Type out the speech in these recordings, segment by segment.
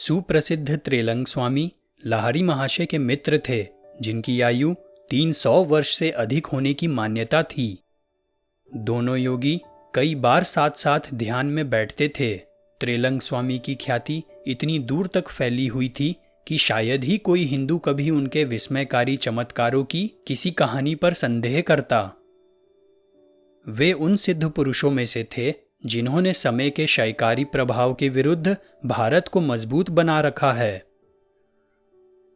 सुप्रसिद्ध त्रेलंग स्वामी लाहिरी महाशय के मित्र थे, जिनकी आयु 300 वर्ष से अधिक होने की मान्यता थी। दोनों योगी कई बार साथ साथ ध्यान में बैठते थे। त्रेलंग स्वामी की ख्याति इतनी दूर तक फैली हुई थी कि शायद ही कोई हिंदू कभी उनके विस्मयकारी चमत्कारों की किसी कहानी पर संदेह करता। वे उन सिद्ध पुरुषों में से थे जिन्होंने समय के क्षयकारी प्रभाव के विरुद्ध भारत को मजबूत बना रखा है।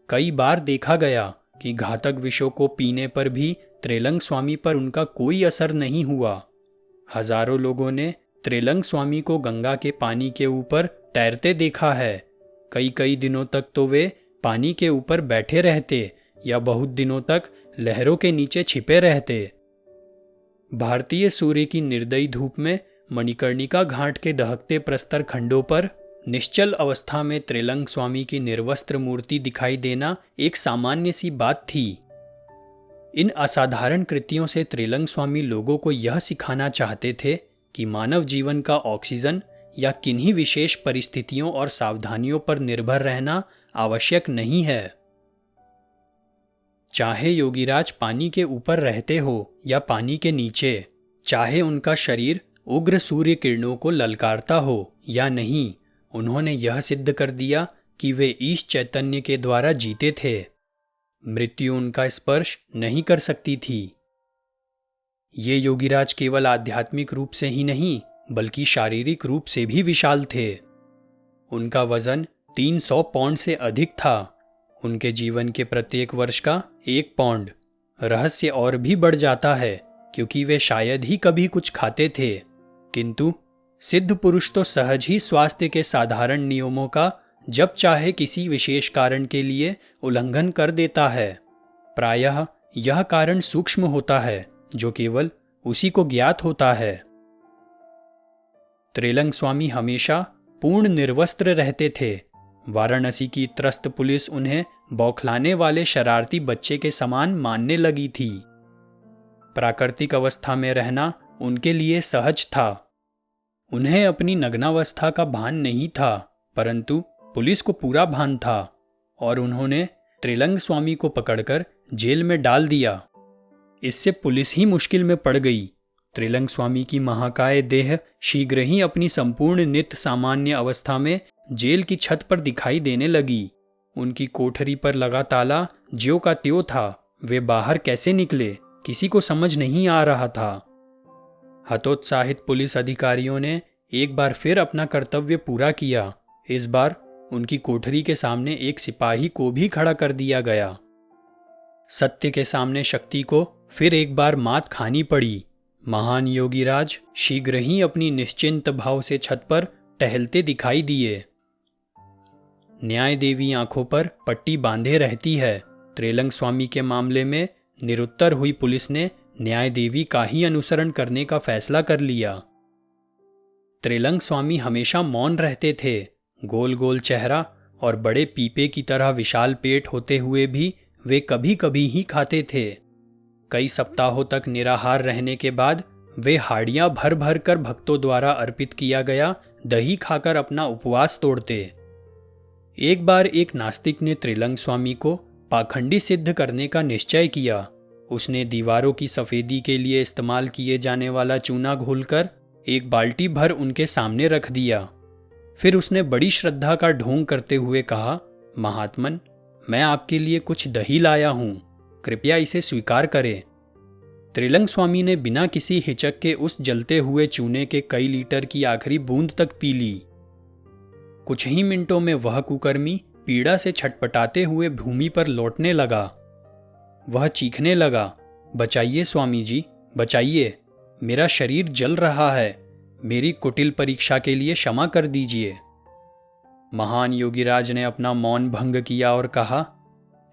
कई बार देखा गया कि घातक विषों को पीने पर भी त्रेलंग स्वामी पर उनका कोई असर नहीं हुआ। हजारों लोगों ने त्रेलंग स्वामी को गंगा के पानी के ऊपर तैरते देखा है। कई कई दिनों तक तो वे पानी के ऊपर बैठे रहते या बहुत दिनों तक लहरों के नीचे छिपे रहते। भारतीय सूर्य की निर्दयी धूप में मणिकर्णिका घाट के दहकते प्रस्तर खंडों पर निश्चल अवस्था में त्रेलंग स्वामी की निर्वस्त्र मूर्ति दिखाई देना एक सामान्य सी बात थी। इन असाधारण कृतियों से त्रेलंग स्वामी लोगों को यह सिखाना चाहते थे कि मानव जीवन का ऑक्सीजन या किन्हीं विशेष परिस्थितियों और सावधानियों पर निर्भर रहना आवश्यक नहीं है। चाहे योगीराज पानी के ऊपर रहते हो या पानी के नीचे, चाहे उनका शरीर उग्र सूर्य किरणों को ललकारता हो या नहीं, उन्होंने यह सिद्ध कर दिया कि वे ईश चैतन्य के द्वारा जीते थे। मृत्यु उनका स्पर्श नहीं कर सकती थी। ये योगीराज केवल आध्यात्मिक रूप से ही नहीं बल्कि शारीरिक रूप से भी विशाल थे। उनका वजन 300 पौंड से अधिक था। उनके जीवन के प्रत्येक वर्ष का 1 पौंड। रहस्य और भी बढ़ जाता है क्योंकि वे शायद ही कभी कुछ खाते थे, किंतु सिद्ध पुरुष तो सहज ही स्वास्थ्य के साधारण नियमों का जब चाहे किसी विशेष कारण के लिए उल्लंघन कर देता है। प्रायः यह कारण सूक्ष्म होता है जो केवल उसी को ज्ञात होता है। त्रेलंग स्वामी हमेशा पूर्ण निर्वस्त्र रहते थे। वाराणसी की त्रस्त पुलिस उन्हें बौखलाने वाले शरारती बच्चे के समान मानने लगी थी। प्राकृतिक अवस्था में रहना उनके लिए सहज था। उन्हें अपनी नग्नावस्था का भान नहीं था, परंतु पुलिस को पूरा भान था और उन्होंने त्रेलंग स्वामी को पकड़कर जेल में डाल दिया। इससे पुलिस ही मुश्किल में पड़ गई। त्रेलंग स्वामी की महाकाय देह शीघ्र ही अपनी संपूर्ण नित्य सामान्य अवस्था में जेल की छत पर दिखाई देने लगी। उनकी कोठरी पर लगा ताला ज्यों का त्यों था। वे बाहर कैसे निकले किसी को समझ नहीं आ रहा था। हतोत्साहित पुलिस अधिकारियों ने एक बार फिर अपना कर्तव्य पूरा किया। इस बार उनकी कोठरी के सामने एक सिपाही को भी खड़ा कर दिया गया। सत्य के सामने शक्ति को फिर एक बार मात खानी पड़ी। महान योगीराज शीघ्र ही अपनी निश्चिंत भाव से छत पर टहलते दिखाई दिए। न्याय देवी आंखों पर पट्टी बांधे रहती है। त्रेलंग स्वामी के मामले में निरुत्तर हुई पुलिस ने न्याय देवी का ही अनुसरण करने का फैसला कर लिया। त्रेलंग स्वामी हमेशा मौन रहते थे। गोल गोल चेहरा और बड़े पीपे की तरह विशाल पेट होते हुए भी वे कभी कभी ही खाते थे। कई सप्ताहों तक निराहार रहने के बाद वे हाड़ियां भर भर कर भक्तों द्वारा अर्पित किया गया दही खाकर अपना उपवास तोड़ते। एक बार एक नास्तिक ने त्रेलंग स्वामी को पाखंडी सिद्ध करने का निश्चय किया। उसने दीवारों की सफेदी के लिए इस्तेमाल किए जाने वाला चूना घोलकर एक बाल्टी भर उनके सामने रख दिया। फिर उसने बड़ी श्रद्धा का ढोंग करते हुए कहा, महात्मन, मैं आपके लिए कुछ दही लाया हूं, कृपया इसे स्वीकार करें। त्रेलंग स्वामी ने बिना किसी हिचक के उस जलते हुए चूने के कई लीटर की आखिरी बूंद तक पी ली। कुछ ही मिनटों में वह कुकर्मी पीड़ा से छटपटाते हुए भूमि पर लौटने लगा। वह चीखने लगा, बचाइए स्वामी जी, बचाइए, मेरा शरीर जल रहा है, मेरी कुटिल परीक्षा के लिए क्षमा कर दीजिए। महान योगीराज ने अपना मौन भंग किया और कहा,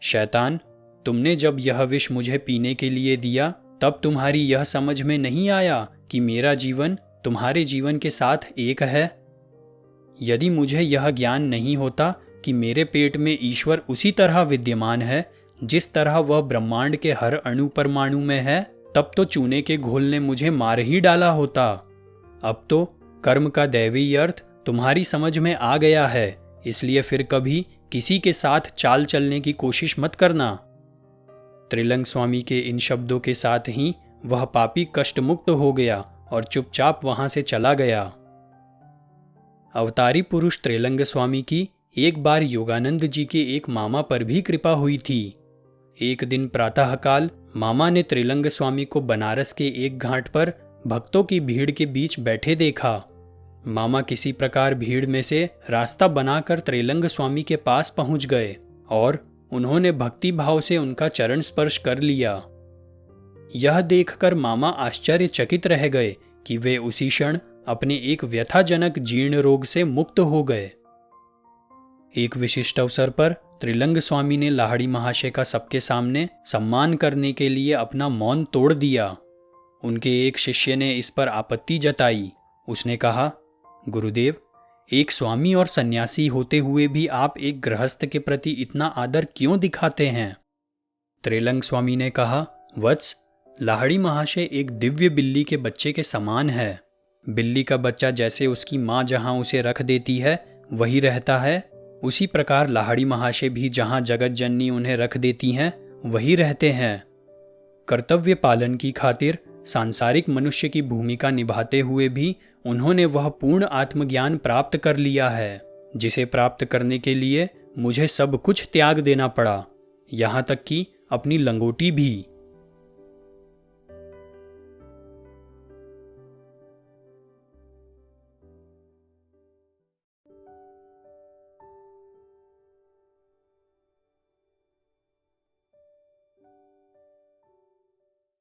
शैतान, तुमने जब यह विष मुझे पीने के लिए दिया तब तुम्हारी यह समझ में नहीं आया कि मेरा जीवन तुम्हारे जीवन के साथ एक है। यदि मुझे यह ज्ञान नहीं होता कि मेरे पेट में ईश्वर उसी तरह विद्यमान है जिस तरह वह ब्रह्मांड के हर अणु परमाणु में है, तब तो चूने के घोल ने मुझे मार ही डाला होता। अब तो कर्म का दैवीय अर्थ तुम्हारी समझ में आ गया है, इसलिए फिर कभी किसी के साथ चाल चलने की कोशिश मत करना। त्रिलंग स्वामी के इन शब्दों के साथ ही वह पापी कष्ट मुक्त हो गया और चुपचाप वहां से चला गया। अवतारी पुरुष त्रिलंग स्वामी की एक बार योगानंद जी के एक मामा पर भी कृपा हुई थी। एक दिन प्रातःकाल मामा ने त्रिलंग स्वामी को बनारस के एक घाट पर भक्तों की भीड़ के बीच बैठे देखा। मामा किसी प्रकार भीड़ में से रास्ता बनाकर त्रिलंग स्वामी के पास पहुंच गए और उन्होंने भक्ति भाव से उनका चरण स्पर्श कर लिया। यह देखकर मामा आश्चर्यचकित रह गए कि वे उसी क्षण अपने एक व्यथाजनक जीर्ण रोग से मुक्त हो गए। एक विशिष्ट अवसर पर त्रिलंग स्वामी ने लाहड़ी महाशय का सबके सामने सम्मान करने के लिए अपना मौन तोड़ दिया। उनके एक शिष्य ने इस पर आपत्ति जताई। उसने कहा, गुरुदेव, एक स्वामी और सन्यासी होते हुए भी आप एक गृहस्थ के प्रति इतना आदर क्यों दिखाते हैं? त्रिलंग स्वामी ने कहा, वत्स, लाहड़ी महाशय एक दिव्य बिल्ली के बच्चे के समान है। बिल्ली का बच्चा जैसे उसकी माँ जहाँ उसे रख देती है वही रहता है, उसी प्रकार लाहड़ी महाशय भी जहाँ जगत जननी उन्हें रख देती हैं वही रहते हैं। कर्तव्य पालन की खातिर सांसारिक मनुष्य की भूमिका निभाते हुए भी उन्होंने वह पूर्ण आत्मज्ञान प्राप्त कर लिया है, जिसे प्राप्त करने के लिए मुझे सब कुछ त्याग देना पड़ा, यहाँ तक कि अपनी लंगोटी भी।